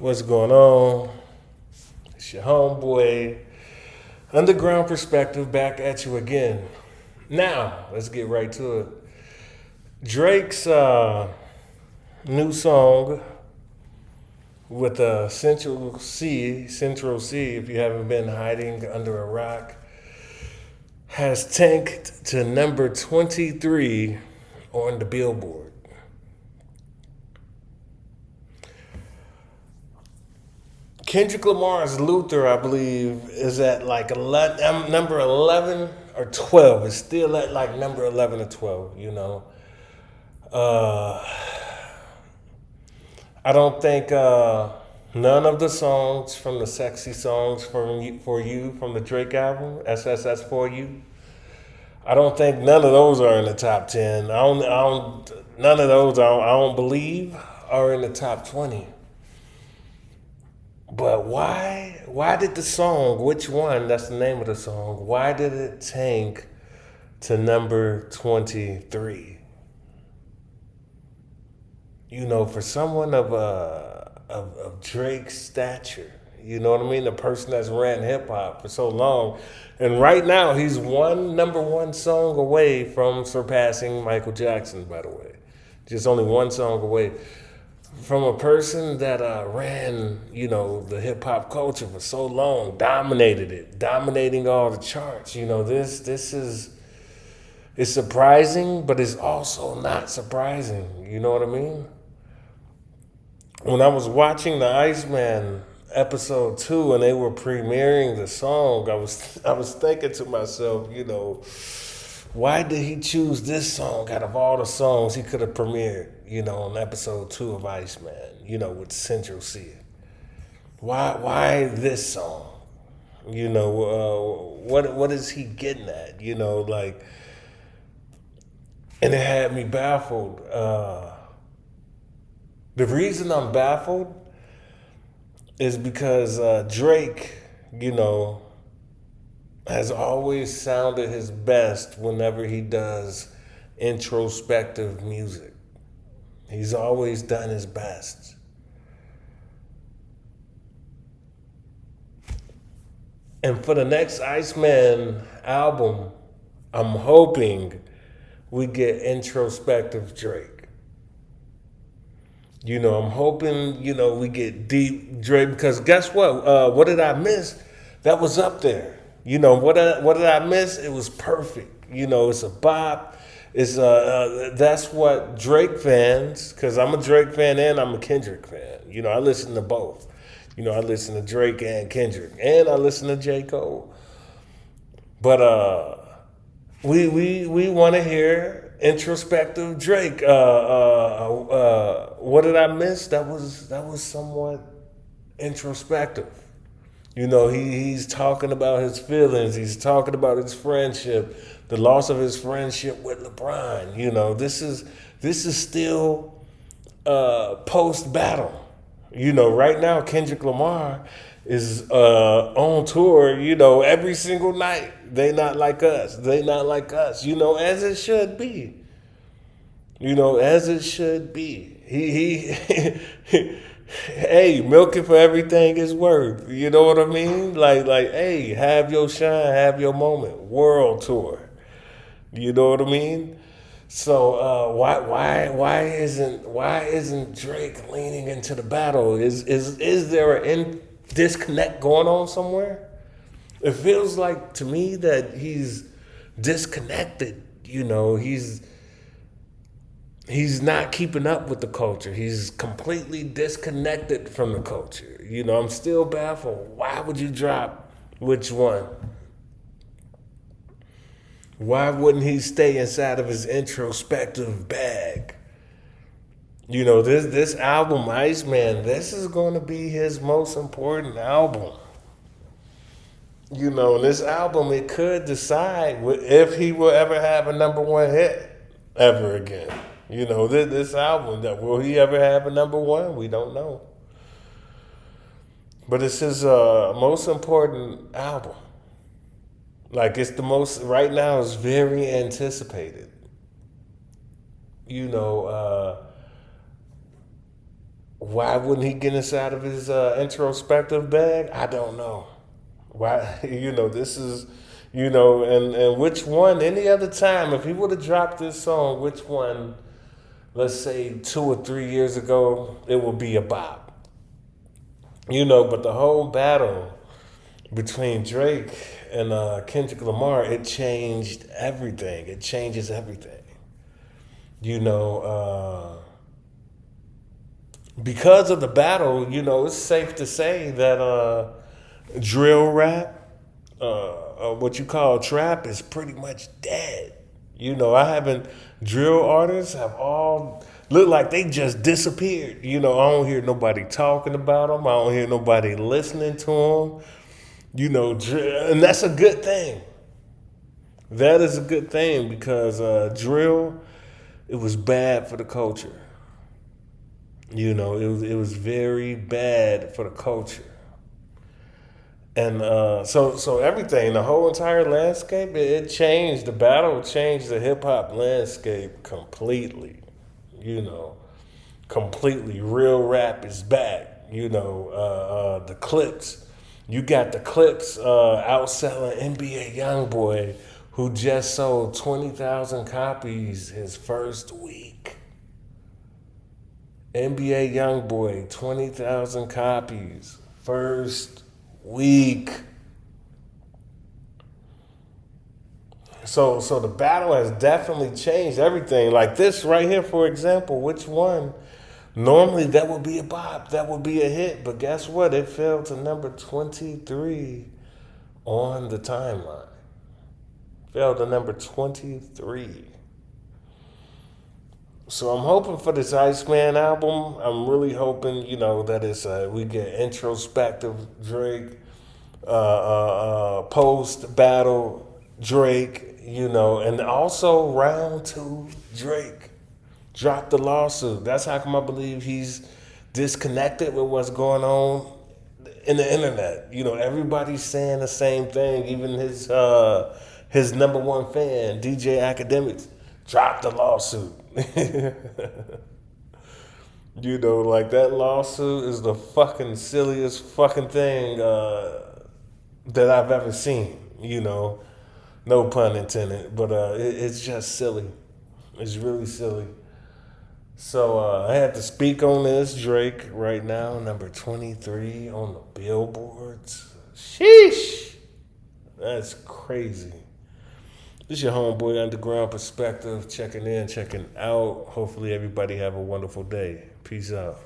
What's going on? It's your homeboy, Underground Perspective, back at you again. Now, let's get right to it. Drake's new song with Central C, if you haven't been hiding under a rock, has tanked to number 23 on the Billboard. Kendrick Lamar's Luther, I believe, is at like 11, number 11 or 12. It's still at like number 11 or 12, you know. Uh, I don't think none of the songs from the sexy songs for you from the Drake album, SSS for you, I don't think none of those are in the top 10. None of those I don't believe are in the top 20. But why? Why did the song? Which one? That's the name of the song. Why did it tank to number 23? You know, for someone of Drake's stature, you know what I mean. The person that's ran hip hop for so long, and right now he's one number one song away from surpassing Michael Jackson. By the way, just only one song away from a person that ran, you know, the hip hop culture for so long, dominated it, dominating all the charts. You know, this is it's surprising, but it's also not surprising. You know what I mean? When I was watching the Iceman episode 2 and they were premiering the song, I was thinking to myself, you know, why did he choose this song out of all the songs he could have premiered, you know, on episode 2 of Iceman, you know, with Central C? Why this song? You know, what is he getting at? You know, like, and it had me baffled. The reason I'm baffled is because Drake, you know, has always sounded his best whenever he does introspective music. He's always done his best. And for the next Iceman album, I'm hoping we get introspective Drake. You know, I'm hoping, you know, we get deep Drake because guess what? What did I miss? That was up there. You know, what did I miss? It was perfect. You know, it's a bop. It's that's what Drake fans, because I'm a Drake fan and I'm a Kendrick fan. You know, I listen to both. You know, I listen to Drake and Kendrick, and I listen to J. Cole. But we want to hear introspective Drake. What did I miss? That was somewhat introspective. You know, he's talking about his feelings. He's talking about his friendship, the loss of his friendship with LeBron. You know, this is still post battle. You know, right now Kendrick Lamar is on tour. You know, every single night. They not like us. They not like us. You know, as it should be. You know, as it should be. He hey, milking for everything is worth. You know what I mean? Like, hey, have your shine, have your moment. World tour. You know what I mean? So why isn't Drake leaning into the battle? Is there a disconnect going on somewhere? It feels like to me that he's disconnected. You know, he's not keeping up with the culture. He's completely disconnected from the culture. You know, I'm still baffled. Why would you drop which one? Why wouldn't he stay inside of his introspective bag? You know, this album, Iceman, this is going to be his most important album. You know, this album, it could decide if he will ever have a number one hit ever again. You know, this album, that will he ever have a number one? We don't know. But it's his most important album. Like, it's the most, right now, it's very anticipated. You know, Why wouldn't he get us out of his introspective bag? I don't know. Why? This is, and which one? Any other time, if he would have dropped this song, which one? Let's say 2 or 3 years ago, it would be a bop. But the whole battle between Drake and Kendrick Lamar, it changed everything. It changes everything. You know, because of the battle, it's safe to say that drill rap, what you call trap, is pretty much dead. I haven't, drill artists have all look like they just disappeared. I don't hear nobody talking about them. I don't hear nobody listening to them. And that's a good thing. That is a good thing because drill, it was bad for the culture. It was very bad for the culture. And so everything, the whole entire landscape, it changed. The battle changed the hip hop landscape completely. You know, completely. Real rap is back. The Clips. You got the Clips outselling NBA YoungBoy, who just sold 20,000 copies his first week. NBA YoungBoy, 20,000 copies first week. So the battle has definitely changed everything. Like this right here, for example, which one? Normally that would be a bop, that would be a hit, but guess what? It fell to number 23 on the timeline. Fell to number 23. So I'm hoping for this Iceman album. I'm really hoping, that it's we get introspective Drake, post battle Drake, and also round two Drake dropped the lawsuit. That's how come I believe he's disconnected with what's going on in the internet. Everybody's saying the same thing. Even his number one fan, DJ Academics, dropped the lawsuit. Like that lawsuit is the fucking silliest fucking thing that I've ever seen. No pun intended, but it's just silly. It's really silly. So I had to speak on this. Drake right now, number 23 on the billboards. Sheesh, that's crazy. This is your homeboy Underground Perspective, checking in, checking out. Hopefully everybody have a wonderful day. Peace out.